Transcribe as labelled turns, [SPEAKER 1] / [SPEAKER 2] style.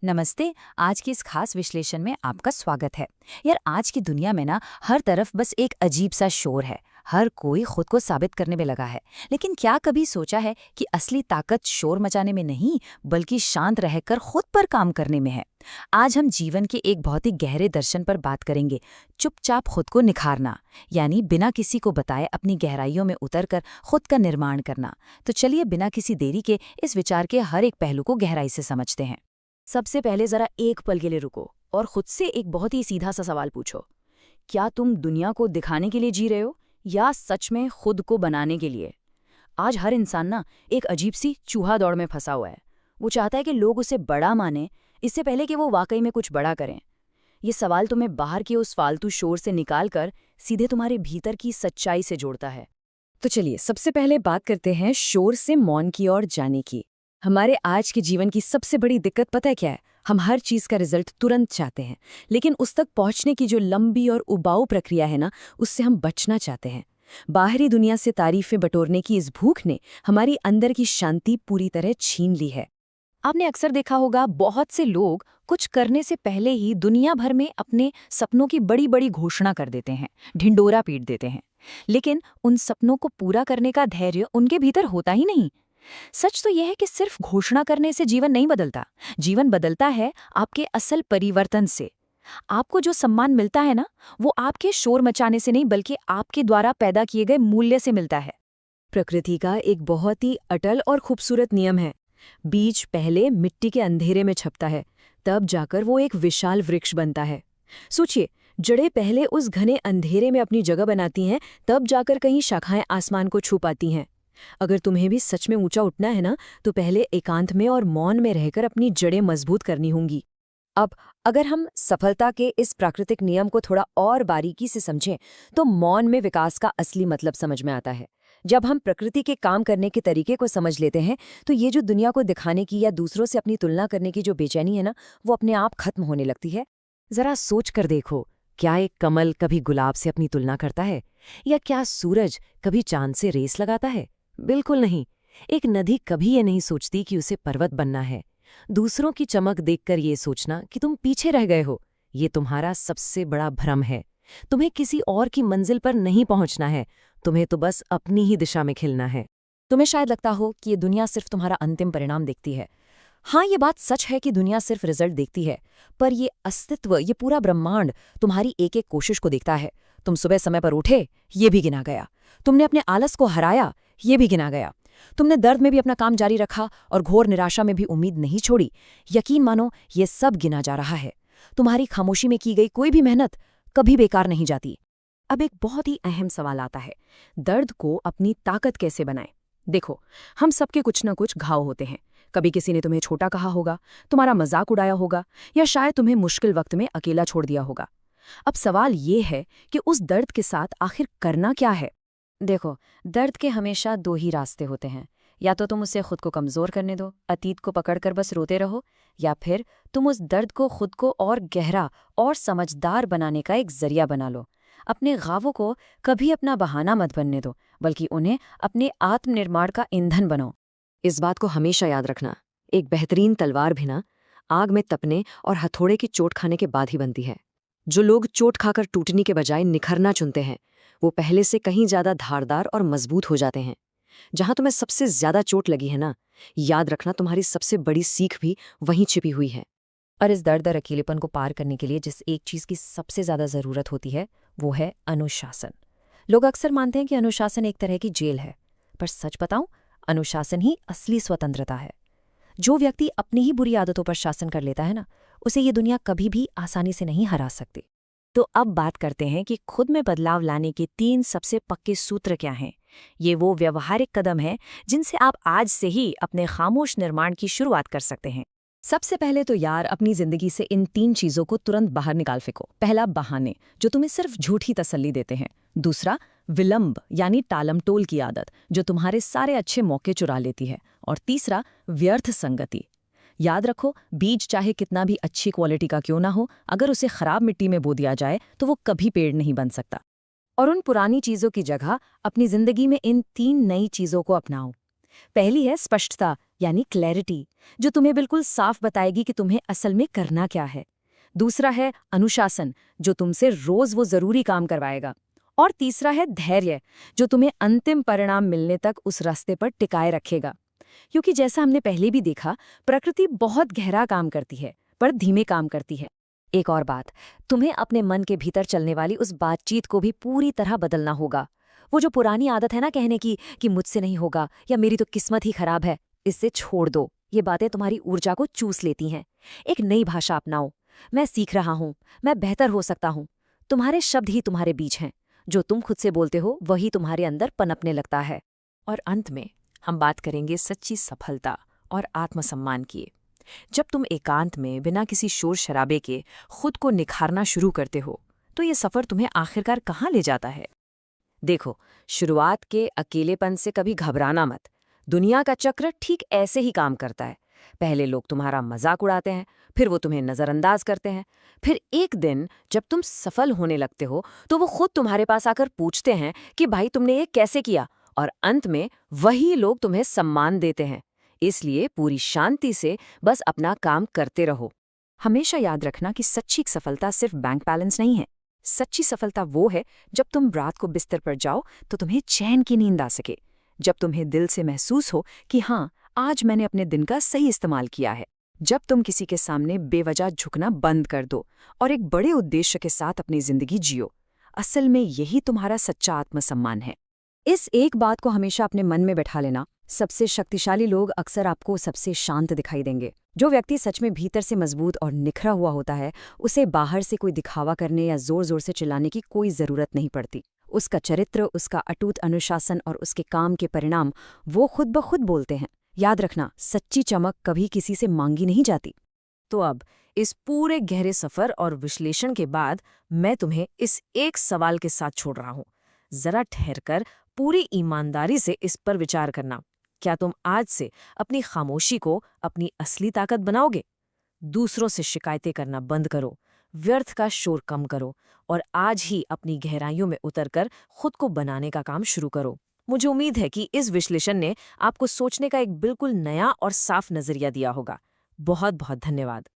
[SPEAKER 1] नमस्ते। आज के इस खास विश्लेषण में आपका स्वागत है। यार, आज की दुनिया में ना हर तरफ बस एक अजीब सा शोर है। हर कोई खुद को साबित करने में लगा है। लेकिन क्या कभी सोचा है कि असली ताकत शोर मचाने में नहीं, बल्कि शांत रहकर खुद पर काम करने में है। आज हम जीवन के एक बहुत ही गहरे दर्शन पर बात करेंगे, चुपचाप खुद को निखारना, यानी बिना किसी को बताए अपनी गहराइयों में उतरकर खुद का निर्माण करना। तो चलिए बिना किसी देरी के इस विचार के हर एक पहलू को गहराई से समझते हैं।
[SPEAKER 2] सबसे पहले जरा एक पल के लिए रुको और खुद से एक बहुत ही सीधा सा सवाल पूछो। क्या तुम दुनिया को दिखाने के लिए जी रहे हो या सच में खुद को बनाने के लिए? आज हर इंसान ना एक अजीब सी चूहा दौड़ में फंसा हुआ है। वो चाहता है कि लोग उसे बड़ा माने इससे पहले कि वो वाकई में कुछ बड़ा करें। ये सवाल तुम्हें बाहर के उस फालतू शोर से निकालकर सीधे तुम्हारे भीतर की सच्चाई से जोड़ता है।
[SPEAKER 3] तो चलिए सबसे पहले बात करते हैं शोर से मौन की ओर जाने की। हमारे आज के जीवन की सबसे बड़ी दिक्कत पता है क्या है? हम हर चीज़ का रिजल्ट तुरंत चाहते हैं, लेकिन उस तक पहुंचने की जो लंबी और उबाऊ प्रक्रिया है ना, उससे हम बचना चाहते हैं। बाहरी दुनिया से तारीफें बटोरने की इस भूख ने हमारी अंदर की शांति पूरी तरह छीन ली है।
[SPEAKER 2] आपने अक्सर देखा होगा, बहुत से लोग कुछ करने से पहले ही दुनिया भर में अपने सपनों की बड़ी बड़ी घोषणा कर देते हैं, ढिंडोरा पीट देते हैं। लेकिन उन सपनों को पूरा करने का धैर्य उनके भीतर होता ही नहीं। सच तो यह है कि सिर्फ घोषणा करने से जीवन नहीं बदलता। जीवन बदलता है आपके असल परिवर्तन से। आपको जो सम्मान मिलता है ना, वो आपके शोर मचाने से नहीं, बल्कि आपके द्वारा पैदा किए गए मूल्य से मिलता है।
[SPEAKER 3] प्रकृति का एक बहुत ही अटल और खूबसूरत नियम है। बीज पहले मिट्टी के अंधेरे में छपता है, तब जाकर वो एक विशाल वृक्ष बनता है। सोचिए, जड़ें पहले उस घने अंधेरे में अपनी जगह बनाती हैं, तब जाकर कहीं शाखाएं आसमान को छू पाती हैं। अगर तुम्हें भी सच में ऊंचा उठना है ना, तो पहले एकांत में और मौन में रहकर अपनी जड़ें मजबूत करनी होंगी। अब अगर हम सफलता के इस प्राकृतिक नियम को थोड़ा और बारीकी से समझें, तो मौन में विकास का असली मतलब समझ में आता है। जब हम प्रकृति के काम करने के तरीके को समझ लेते हैं, तो ये जो दुनिया को दिखाने की या दूसरों से अपनी तुलना करने की जो बेचैनी है ना, वो अपने आप खत्म होने लगती है। जरा सोच कर देखो, क्या एक कमल कभी गुलाब से अपनी तुलना करता है? या क्या सूरज कभी चांद से रेस लगाता है? बिल्कुल नहीं। एक नदी कभी ये नहीं सोचती कि उसे पर्वत बनना है। दूसरों की चमक देखकर ये सोचना कि तुम पीछे रह गए हो, ये तुम्हारा सबसे बड़ा भ्रम है। तुम्हें किसी और की मंजिल पर नहीं पहुंचना है, तुम्हें तो बस अपनी ही दिशा में खिलना है।
[SPEAKER 2] तुम्हें शायद लगता हो कि ये दुनिया सिर्फ तुम्हारा अंतिम परिणाम देखती है। हाँ, ये बात सच है कि दुनिया सिर्फ रिजल्ट देखती है, पर ये अस्तित्व, ये पूरा ब्रह्मांड तुम्हारी एक एक कोशिश को देखता है। तुम सुबह समय पर उठे, ये भी गिना गया। तुमने अपने आलस को हराया, ये भी गिना गया। तुमने दर्द में भी अपना काम जारी रखा और घोर निराशा में भी उम्मीद नहीं छोड़ी। यकीन मानो, ये सब गिना जा रहा है। तुम्हारी खामोशी में की गई कोई भी मेहनत कभी बेकार नहीं जाती।
[SPEAKER 3] अब एक बहुत ही अहम सवाल आता है, दर्द को अपनी ताकत कैसे बनाएं? देखो, हम सबके कुछ न कुछ घाव होते हैं। कभी किसी ने तुम्हें छोटा कहा होगा, तुम्हारा मजाक उड़ाया होगा, या शायद तुम्हें मुश्किल वक्त में अकेला छोड़ दिया होगा। अब सवाल ये है कि उस दर्द के साथ आखिर करना क्या है?
[SPEAKER 2] देखो, दर्द के हमेशा दो ही रास्ते होते हैं। या तो तुम उसे खुद को कमज़ोर करने दो, अतीत को पकड़कर बस रोते रहो, या फिर तुम उस दर्द को खुद को और गहरा और समझदार बनाने का एक जरिया बना लो। अपने घावों को कभी अपना बहाना मत बनने दो, बल्कि उन्हें अपने आत्मनिर्माण का ईंधन बनाओ।
[SPEAKER 3] इस बात को हमेशा याद रखना, एक बेहतरीन तलवार भी ना आग में तपने और हथौड़े की चोट खाने के बाद ही बनती है। जो लोग चोट खाकर टूटने के बजाय निखरना चुनते हैं, वो पहले से कहीं ज्यादा धारदार और मजबूत हो जाते हैं। जहां तुम्हें सबसे ज्यादा चोट लगी है ना, याद रखना तुम्हारी सबसे बड़ी सीख भी वहीं छिपी हुई है।
[SPEAKER 2] और इस दर्द और अकेलेपन को पार करने के लिए जिस एक चीज़ की सबसे ज़्यादा ज़रूरत होती है, वो है अनुशासन। लोग अक्सर मानते हैं कि अनुशासन एक तरह की जेल है, पर सच बताऊं, अनुशासन ही असली स्वतंत्रता है। जो व्यक्ति अपनी ही बुरी आदतों पर शासन कर लेता है ना, उसे ये दुनिया कभी भी आसानी से नहीं हरा सकती। तो अब बात करते हैं कि खुद में बदलाव लाने के 3 सबसे पक्के सूत्र क्या हैं। ये वो व्यवहारिक कदम हैं जिनसे आप आज से ही अपने खामोश निर्माण की शुरुआत कर सकते हैं।
[SPEAKER 3] सबसे पहले तो यार, अपनी जिंदगी से इन 3 चीजों को तुरंत बाहर निकाल फेंको। पहला, बहाने, जो तुम्हें सिर्फ झूठी तसल्ली देते हैं। दूसरा, विलंब यानी टालमटोल की आदत, जो तुम्हारे सारे अच्छे मौके चुरा लेती है। और तीसरा, व्यर्थ संगति। याद रखो, बीज चाहे कितना भी अच्छी क्वालिटी का क्यों ना हो, अगर उसे खराब मिट्टी में बो दिया जाए तो वो कभी पेड़ नहीं बन सकता। और उन पुरानी चीजों की जगह अपनी जिंदगी में इन 3 नई चीजों को अपनाओ। पहली है स्पष्टता, यानी क्लैरिटी, जो तुम्हें बिल्कुल साफ बताएगी कि तुम्हें असल में करना क्या है। दूसरा है अनुशासन, जो तुमसे रोज वो जरूरी काम करवाएगा। और तीसरा है धैर्य, जो तुम्हें अंतिम परिणाम मिलने तक उस रास्ते पर टिकाए रखेगा। क्योंकि जैसा हमने पहले भी देखा, प्रकृति बहुत गहरा काम करती है, पर धीमे काम करती है।
[SPEAKER 2] एक और बात, तुम्हें अपने मन के भीतर चलने वाली उस बातचीत को भी पूरी तरह बदलना होगा। वो जो पुरानी आदत है ना कहने की कि मुझसे नहीं होगा या मेरी तो किस्मत ही खराब है, इससे छोड़ दो। ये बातें तुम्हारी ऊर्जा को चूस लेती हैं। एक नई भाषा अपनाओ। मैं सीख रहा हूँ, मैं बेहतर हो सकता हूँ। तुम्हारे शब्द ही तुम्हारे बीच हैं। जो तुम खुद से बोलते हो वही तुम्हारे अंदर पनपने लगता है। और अंत में हम बात करेंगे सच्ची सफलता और आत्मसम्मान की। जब तुम एकांत में बिना किसी शोर शराबे के खुद को निखारना शुरू करते हो, तो ये सफर तुम्हें आखिरकार कहाँ ले जाता है?
[SPEAKER 1] देखो, शुरुआत के अकेलेपन से कभी घबराना मत। दुनिया का चक्र ठीक ऐसे ही काम करता है। पहले लोग तुम्हारा मजाक उड़ाते हैं, फिर वो तुम्हें नजरअंदाज करते हैं। फिर एक दिन जब तुम सफल होने लगते हो तो वो खुद तुम्हारे पास आकर पूछते हैं कि भाई तुमने ये कैसे किया, और अंत में वही लोग तुम्हें सम्मान देते हैं। इसलिए पूरी शांति से बस अपना काम करते रहो।
[SPEAKER 3] हमेशा याद रखना कि सच्ची सफलता सिर्फ बैंक बैलेंस नहीं है। सच्ची सफलता वो है जब तुम रात को बिस्तर पर जाओ तो तुम्हें चैन की नींद आ सके, जब तुम्हें दिल से महसूस हो कि हाँ, आज मैंने अपने दिन का सही इस्तेमाल किया है, जब तुम किसी के सामने बेवजह झुकना बंद कर दो और एक बड़े उद्देश्य के साथ अपनी जिंदगी जियो। असल में यही तुम्हारा सच्चा आत्मसम्मान है। इस एक बात को हमेशा अपने मन में बैठा लेना, सबसे शक्तिशाली लोग अक्सर आपको सबसे शांत दिखाई देंगे। जो व्यक्ति सच में भीतर से मजबूत और निखरा हुआ होता है, उसे बाहर से कोई दिखावा करने या जोर जोर से चिल्लाने की कोई जरूरत नहीं पड़ती। उसका चरित्र, उसका अटूट अनुशासन और उसके काम के परिणाम वो खुद ब खुद बोलते हैं। याद रखना, सच्ची चमक कभी किसी से मांगी नहीं जाती।
[SPEAKER 2] तो अब इस पूरे गहरे सफर और विश्लेषण के बाद मैं तुम्हें इस एक सवाल के साथ छोड़ रहा हूं। जरा ठहरकर पूरी ईमानदारी से इस पर विचार करना। क्या तुम आज से अपनी खामोशी को अपनी असली ताकत बनाओगे? दूसरों से शिकायतें करना बंद करो, व्यर्थ का शोर कम करो और आज ही अपनी गहराइयों में उतरकर खुद को बनाने का काम शुरू करो। मुझे उम्मीद है कि इस विश्लेषण ने आपको सोचने का एक बिल्कुल नया और साफ नजरिया दिया होगा। बहुत बहुत धन्यवाद।